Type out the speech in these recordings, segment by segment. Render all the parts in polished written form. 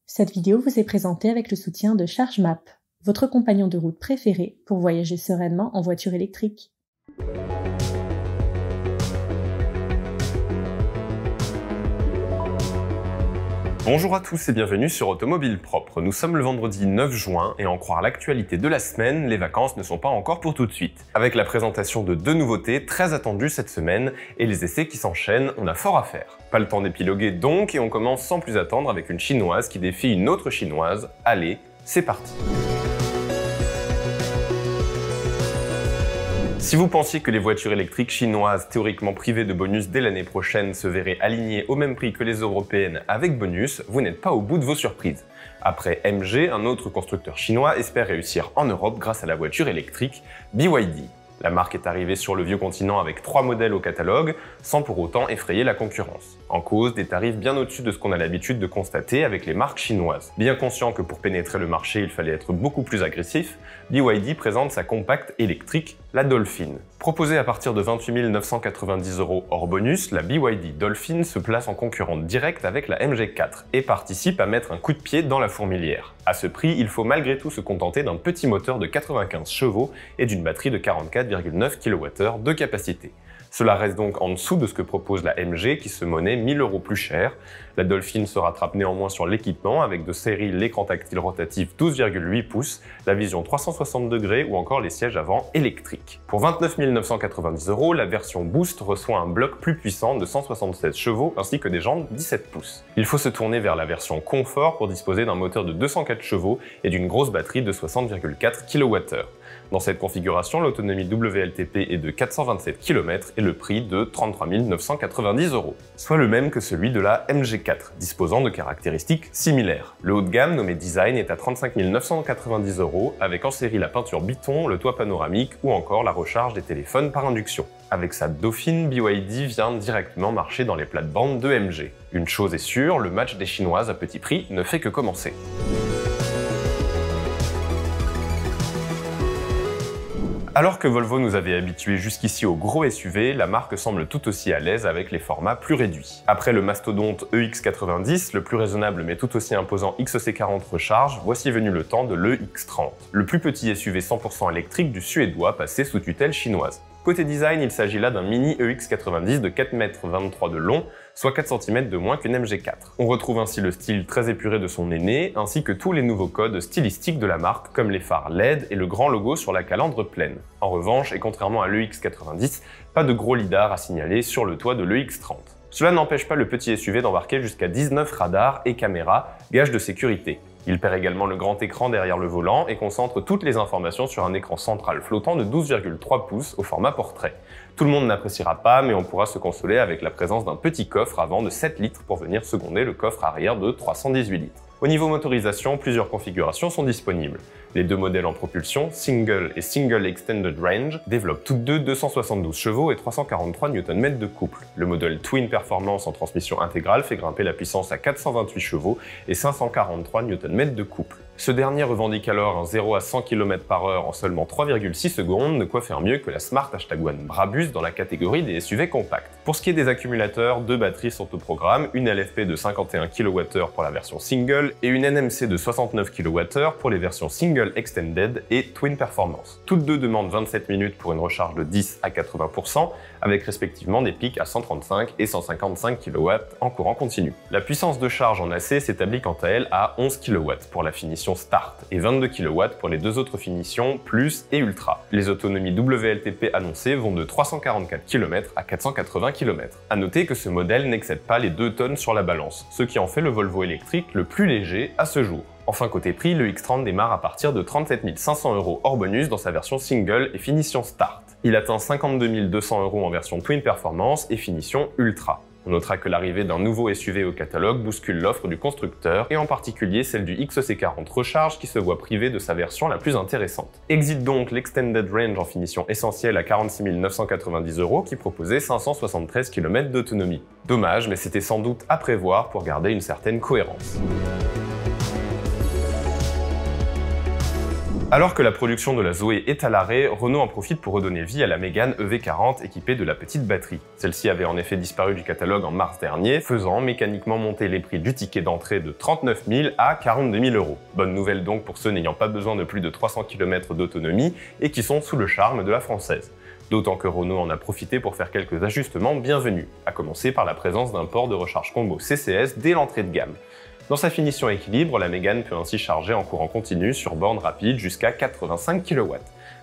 Cette vidéo vous est présentée avec le soutien de ChargeMap, votre compagnon de route préféré pour voyager sereinement en voiture électrique. Bonjour à tous et bienvenue sur Automobile Propre. Nous sommes le vendredi 9 juin et en croire l'actualité de la semaine, les vacances ne sont pas encore pour tout de suite. Avec la présentation de deux nouveautés très attendues cette semaine et les essais qui s'enchaînent, on a fort à faire. Pas le temps d'épiloguer donc et on commence sans plus attendre avec une chinoise qui défie une autre chinoise. Allez, c'est parti! Si vous pensiez que les voitures électriques chinoises théoriquement privées de bonus dès l'année prochaine se verraient alignées au même prix que les européennes avec bonus, vous n'êtes pas au bout de vos surprises. Après MG, un autre constructeur chinois espère réussir en Europe grâce à la voiture électrique BYD. La marque est arrivée sur le vieux continent avec 3 modèles au catalogue, sans pour autant effrayer la concurrence. En cause, des tarifs bien au-dessus de ce qu'on a l'habitude de constater avec les marques chinoises. Bien conscient que pour pénétrer le marché, il fallait être beaucoup plus agressif, BYD présente sa compacte électrique, la Dolphin. Proposée à partir de 28 990 € hors bonus, la BYD Dolphin se place en concurrente directe avec la MG4 et participe à mettre un coup de pied dans la fourmilière. À ce prix, il faut malgré tout se contenter d'un petit moteur de 95 chevaux et d'une batterie de 44,9 kWh de capacité. Cela reste donc en dessous de ce que propose la MG qui se monnaie 1000 € plus cher. La Dolphin se rattrape néanmoins sur l'équipement avec de série l'écran tactile rotatif 12,8 pouces, la vision 360 degrés ou encore les sièges avant électriques. Pour 29 990 €, la version Boost reçoit un bloc plus puissant de 176 chevaux ainsi que des jantes 17 pouces. Il faut se tourner vers la version Confort pour disposer d'un moteur de 204 chevaux et d'une grosse batterie de 60,4 kWh. Dans cette configuration, l'autonomie WLTP est de 427 km et le prix de 33 990 €, soit le même que celui de la MG4, disposant de caractéristiques similaires. Le haut de gamme, nommé Design, est à 35 990 € avec en série la peinture Biton, le toit panoramique ou encore la recharge des téléphones par induction. Avec sa Dauphine, BYD vient directement marcher dans les plates-bandes de MG. Une chose est sûre, le match des Chinoises à petit prix ne fait que commencer. Alors que Volvo nous avait habitués jusqu'ici au gros SUV, la marque semble tout aussi à l'aise avec les formats plus réduits. Après le mastodonte EX90, le plus raisonnable mais tout aussi imposant XC40 Recharge, voici venu le temps de l'EX30, le plus petit SUV 100% électrique du suédois passé sous tutelle chinoise. Côté design, il s'agit là d'un mini EX90 de 4,23 m de long, soit 4 cm de moins qu'une MG4. On retrouve ainsi le style très épuré de son aîné, ainsi que tous les nouveaux codes stylistiques de la marque, comme les phares LED et le grand logo sur la calandre pleine. En revanche, et contrairement à l'EX90, pas de gros lidar à signaler sur le toit de l'EX30. Cela n'empêche pas le petit SUV d'embarquer jusqu'à 19 radars et caméras, gage de sécurité. Il perd également le grand écran derrière le volant et concentre toutes les informations sur un écran central flottant de 12,3 pouces au format portrait. Tout le monde n'appréciera pas, mais on pourra se consoler avec la présence d'un petit coffre à vent de 7 litres pour venir seconder le coffre arrière de 318 litres. Au niveau motorisation, plusieurs configurations sont disponibles. Les deux modèles en propulsion, Single et Single Extended Range, développent toutes deux 272 chevaux et 343 Nm de couple. Le modèle Twin Performance en transmission intégrale fait grimper la puissance à 428 chevaux et 543 Nm de couple. Ce dernier revendique alors un 0 à 100 km/h en seulement 3,6 secondes, de quoi faire mieux que la Smart #1 Brabus dans la catégorie des SUV compacts. Pour ce qui est des accumulateurs, deux batteries sont au programme, une LFP de 51 kWh pour la version Single et une NMC de 69 kWh pour les versions Single Extended et Twin Performance. Toutes deux demandent 27 minutes pour une recharge de 10 à 80%, avec respectivement des pics à 135 et 155 kW en courant continu. La puissance de charge en AC s'établit quant à elle à 11 kW pour la finition Start et 22 kW pour les deux autres finitions Plus et Ultra. Les autonomies WLTP annoncées vont de 344 km à 480 km. À noter que ce modèle n'excède pas les 2 tonnes sur la balance, ce qui en fait le Volvo électrique le plus léger à ce jour. Enfin côté prix, le X30 démarre à partir de 37 500 € hors bonus dans sa version Single et finition Start. Il atteint 52 200 € en version Twin Performance et finition Ultra. On notera que l'arrivée d'un nouveau SUV au catalogue bouscule l'offre du constructeur et en particulier celle du XC40 Recharge qui se voit privé de sa version la plus intéressante. Exit donc l'Extended Range en finition essentielle à 46 990 € qui proposait 573 km d'autonomie. Dommage, mais c'était sans doute à prévoir pour garder une certaine cohérence. Alors que la production de la Zoé est à l'arrêt, Renault en profite pour redonner vie à la Mégane EV40 équipée de la petite batterie. Celle-ci avait en effet disparu du catalogue en mars dernier, faisant mécaniquement monter les prix du ticket d'entrée de 39 000 à 42 000 €. Bonne nouvelle donc pour ceux n'ayant pas besoin de plus de 300 km d'autonomie et qui sont sous le charme de la française. D'autant que Renault en a profité pour faire quelques ajustements bienvenus, à commencer par la présence d'un port de recharge combo CCS dès l'entrée de gamme. Dans sa finition équilibre, la Mégane peut ainsi charger en courant continu sur borne rapide jusqu'à 85 kW,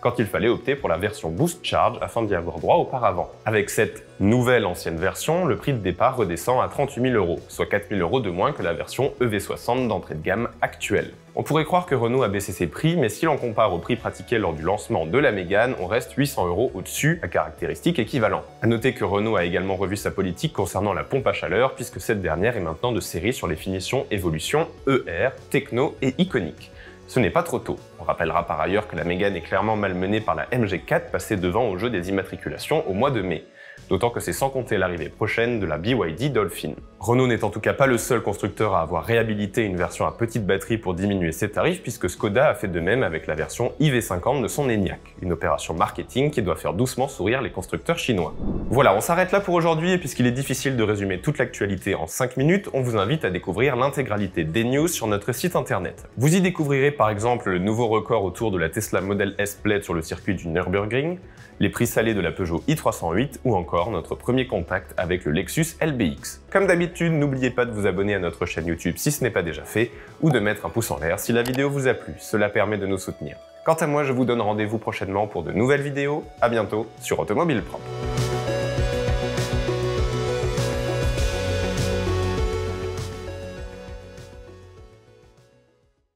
quand il fallait opter pour la version Boost Charge afin d'y avoir droit auparavant. Avec cette nouvelle ancienne version, le prix de départ redescend à 38 000 €, soit 4 000 € de moins que la version EV60 d'entrée de gamme actuelle. On pourrait croire que Renault a baissé ses prix, mais si l'on compare au prix pratiqué lors du lancement de la Mégane, on reste 800 € au-dessus à caractéristiques équivalentes. A noter que Renault a également revu sa politique concernant la pompe à chaleur, puisque cette dernière est maintenant de série sur les finitions Evolution, ER, Techno et Iconic. Ce n'est pas trop tôt. On rappellera par ailleurs que la Mégane est clairement malmenée par la MG4 passée devant au jeu des immatriculations au mois de mai. D'autant que c'est sans compter l'arrivée prochaine de la BYD Dolphin. Renault n'est en tout cas pas le seul constructeur à avoir réhabilité une version à petite batterie pour diminuer ses tarifs, puisque Skoda a fait de même avec la version IV50 de son Enyaq, une opération marketing qui doit faire doucement sourire les constructeurs chinois. Voilà, on s'arrête là pour aujourd'hui, et puisqu'il est difficile de résumer toute l'actualité en 5 minutes, on vous invite à découvrir l'intégralité des news sur notre site internet. Vous y découvrirez par exemple le nouveau record autour de la Tesla Model S Plaid sur le circuit du Nürburgring, les prix salés de la Peugeot i308 ou encore notre premier contact avec le Lexus LBX. Comme d'habitude, n'oubliez pas de vous abonner à notre chaîne YouTube si ce n'est pas déjà fait ou de mettre un pouce en l'air si la vidéo vous a plu, cela permet de nous soutenir. Quant à moi, je vous donne rendez-vous prochainement pour de nouvelles vidéos. À bientôt sur Automobile Propre.